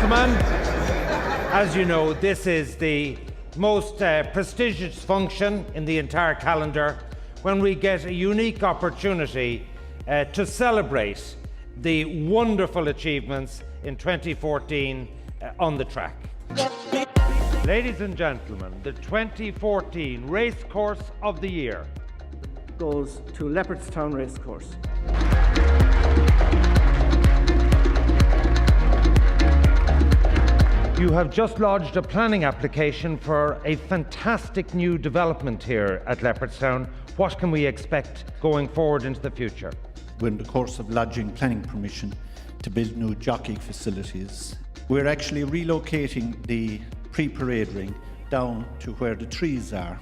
gentlemen, as you know, this is the most prestigious function in the entire calendar when we get a unique opportunity to celebrate the wonderful achievements in 2014 on the track. Ladies and gentlemen, the 2014 Racecourse of the Year goes to Leopardstown Racecourse. You have just lodged a planning application for a fantastic new development here at Leopardstown. What can we expect going forward into the future? We're in the course of lodging planning permission to build new jockey facilities. We're actually relocating the pre-parade ring down to where the trees are.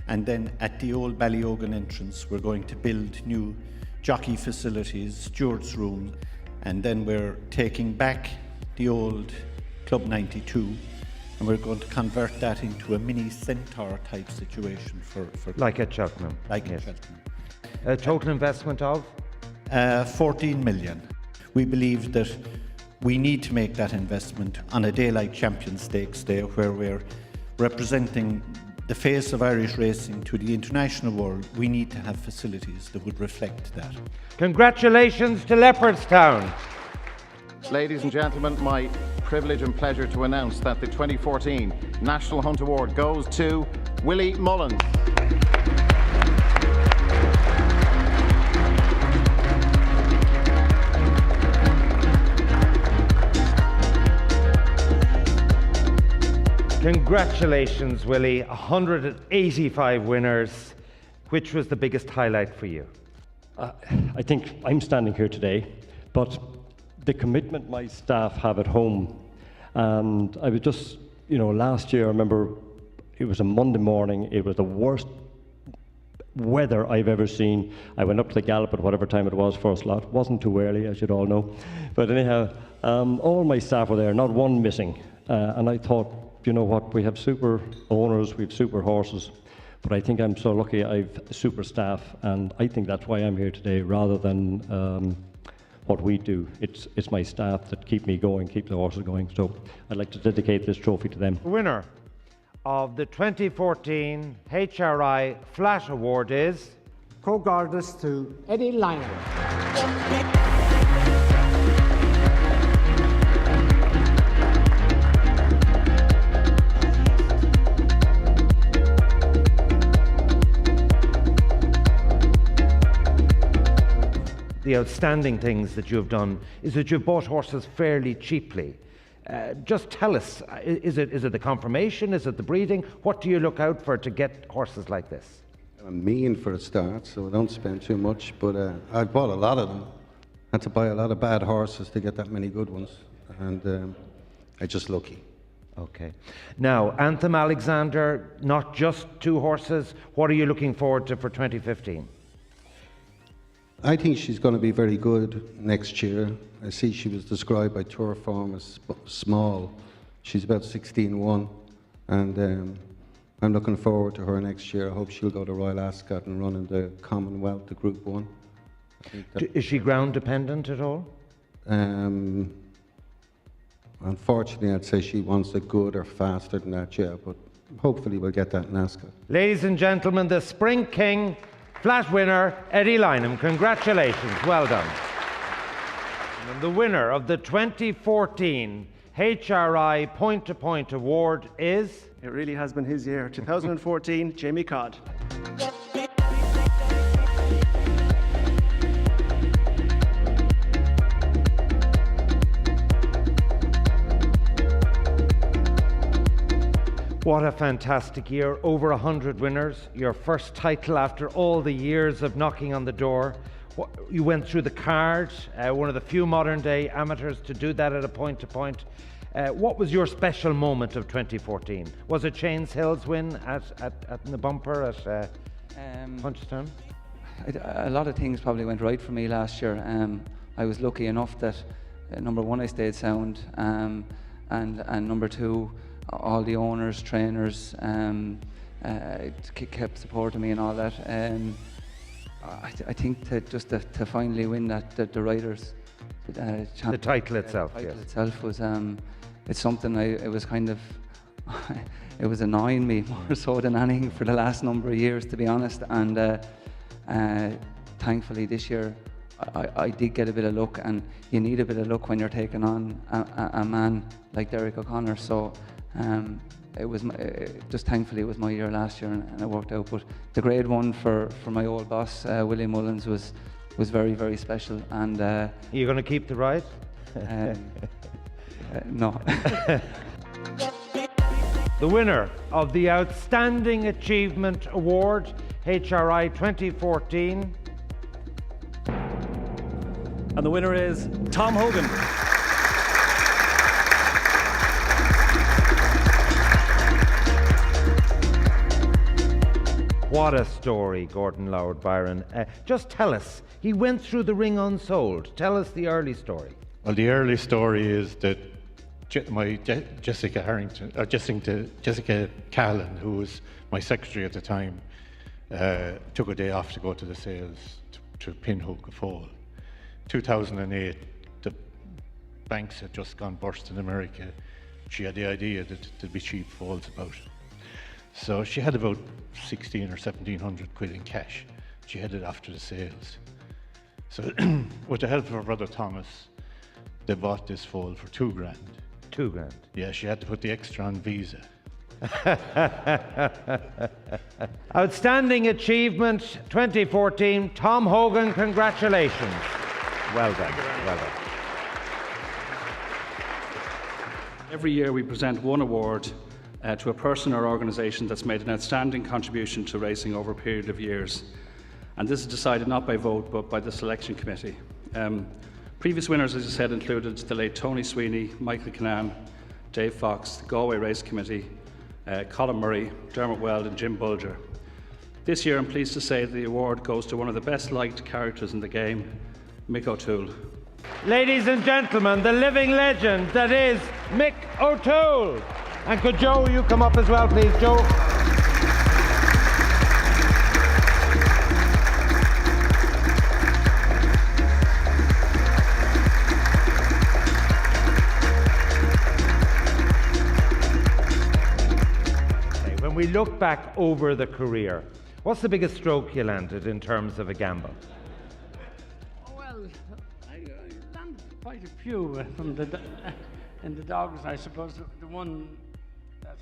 And then at the old Ballyogan entrance, we're going to build new jockey facilities, stewards' rooms, and then we're taking back the old Club 92, and we're going to convert that into a mini Centaur type situation for like at Cheltenham. Like at Cheltenham. A total investment of? 14 million. We believe that we need to make that investment on a day like Champions Stakes Day, where we're representing the face of Irish racing to the international world. We need to have facilities that would reflect that. Congratulations to Leopardstown. Ladies and gentlemen, my privilege and pleasure to announce that the 2014 National Hunt Award goes to Willie Mullins. Congratulations, Willie. 185 winners. Which was the biggest highlight for you? I think I'm standing here today, but the commitment my staff have at home. And I was just, last year, I remember it was a Monday morning, it was the worst weather I've ever seen. I went up to the gallop at whatever time it was, first lot. Wasn't too early, as you'd all know. But anyhow, all my staff were there, not one missing. And I thought, you know what, we have super owners, we have super horses, but I think I'm so lucky I've super staff, and I think that's why I'm here today, rather than what we do. It's my staff that keep me going, keep the horses going. So I'd like to dedicate this trophy to them. The winner of the 2014 HRI Flash Award is Co-Gardas to Eddie Lynham. The outstanding things that you've done is that you've bought horses fairly cheaply. Just tell us, is it the conformation, is it the breeding? What do you look out for to get horses like this? I'm mean for a start, so I don't spend too much, but I bought a lot of them. I had to buy a lot of bad horses to get that many good ones, and I'm just lucky. Okay. Now, Anthem Alexander, not just two horses. What are you looking forward to for 2015? I think she's going to be very good next year. I see she was described by Tour Form as small. She's about 16-1, and I'm looking forward to her next year. I hope she'll go to Royal Ascot and run in the Commonwealth, the Group 1. Is she ground dependent at all? Unfortunately, I'd say she wants it good or faster than that, yeah, but hopefully we'll get that in Ascot. Ladies and gentlemen, the Spring King Flash winner, Eddie Lynham. Congratulations, well done. And the winner of the 2014 HRI Point-to-Point Award is? It really has been his year. 2014, Jamie Codd. What a fantastic year, over 100 winners, your first title after all the years of knocking on the door. You went through the card, one of the few modern day amateurs to do that at a point-to-point. What was your special moment of 2014? Was it Shane's Hill's win at the bumper at Punchestown? A lot of things probably went right for me last year. I was lucky enough that number one, I stayed sound, and number two, all the owners, trainers kept supporting me and all that. I think that just to finally win that, the riders The title itself, The title yes. itself was, it's something it was kind of, it was annoying me more so than anything for the last number of years, to be honest. And thankfully this year, I did get a bit of luck, and you need a bit of luck when you're taking on a man like Derek O'Connor. So it was just thankfully it was my year last year, and it worked out. But the grade 1 for my old boss Willie Mullins was very, very special. And Are you going to keep the ride? no. The winner of the Outstanding Achievement Award, HRI 2014. And the winner is Tom Hogan. What a story, Gordon Loward Byron. Just tell us, he went through the ring unsold. Tell us the early story. Well, the early story is that Jessica Callan, who was my secretary at the time, took a day off to go to the sales to Pinhook a foal. 2008, the banks had just gone burst in America. She had the idea that there'd be cheap foals about. So she had about 16 or 1700 quid in cash. She headed after the sales. So with the help of her brother Thomas, they bought this foal for £2,000. £2,000. Yeah, she had to put the extra on Visa. Outstanding Achievement 2014, Tom Hogan, congratulations. Well done, well done. Every year we present one award to a person or organisation that's made an outstanding contribution to racing over a period of years. And this is decided not by vote, but by the selection committee. Previous winners, as I said, included the late Tony Sweeney, Michael Cannan, Dave Fox, the Galway Race Committee, Colin Murray, Dermot Weld and Jim Bulger. This year I'm pleased to say the award goes to one of the best liked characters in the game, Mick O'Toole. Ladies and gentlemen, the living legend that is Mick O'Toole. And could Joe, you come up as well, please, Joe? When we look back over the career, what's the biggest stroke you landed in terms of a gamble? Well, I landed quite a few from in the dogs. I suppose the one that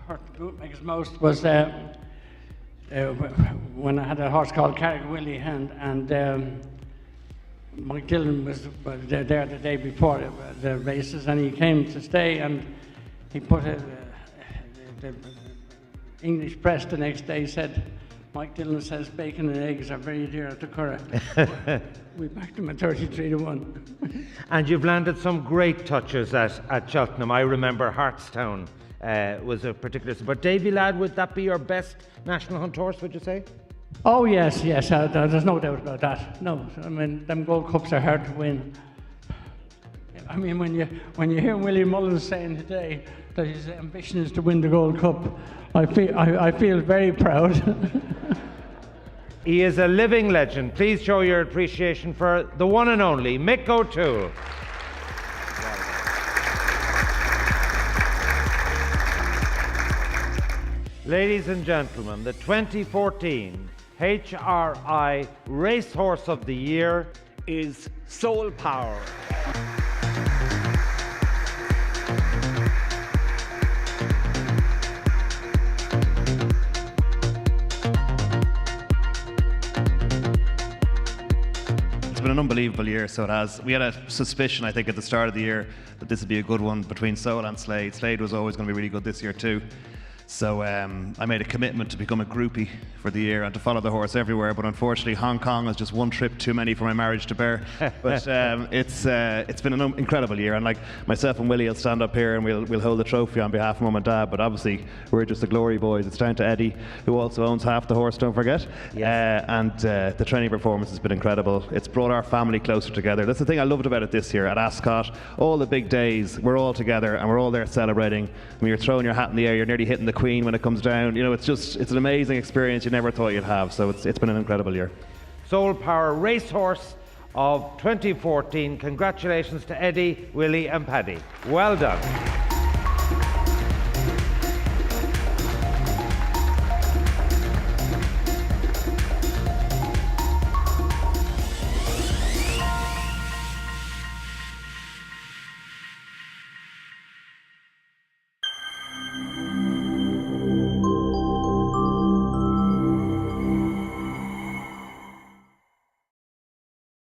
hurt the bootmakers most was when I had a horse called Carrick Willie, and Mike Dillon was there the day before the races, and he came to stay, and he put the English press the next day said, Mike Dillon says bacon and eggs are very dear at the Curragh. We backed him at 33-1. And you've landed some great touches at Cheltenham. I remember Hartstown was a particular... But Davy Ladd, would that be your best national hunt horse, would you say? Oh yes, there's no doubt about that. No, I mean, them Gold Cups are hard to win. I mean, when you hear Willie Mullins saying today that his ambition is to win the Gold Cup, I feel very proud. He is a living legend. Please show your appreciation for the one and only Mick O'Toole. Ladies and gentlemen, the 2014 HRI Racehorse of the Year Is Soul Power. It's been an unbelievable year, so it has. We had a suspicion, I think, at the start of the year that this would be a good one between Soul and Slade. Slade was always going to be really good this year too. So I made a commitment to become a groupie for the year and to follow the horse everywhere. But unfortunately, Hong Kong is just one trip too many for my marriage to bear. But it's been an incredible year. And like myself and Willie will stand up here and we'll hold the trophy on behalf of Mum and Dad. But obviously, we're just the glory boys. It's down to Eddie, who also owns half the horse, don't forget. Yes. And the training performance has been incredible. It's brought our family closer together. That's the thing I loved about it this year at Ascot. All the big days, we're all together and we're all there celebrating. When you're throwing your hat in the air, you're nearly hitting the Queen when it comes down. You know, it's an amazing experience you never thought you'd have. So it's been an incredible year. Soul Power Racehorse of 2014. Congratulations to Eddie, Willie and Paddy. Well done.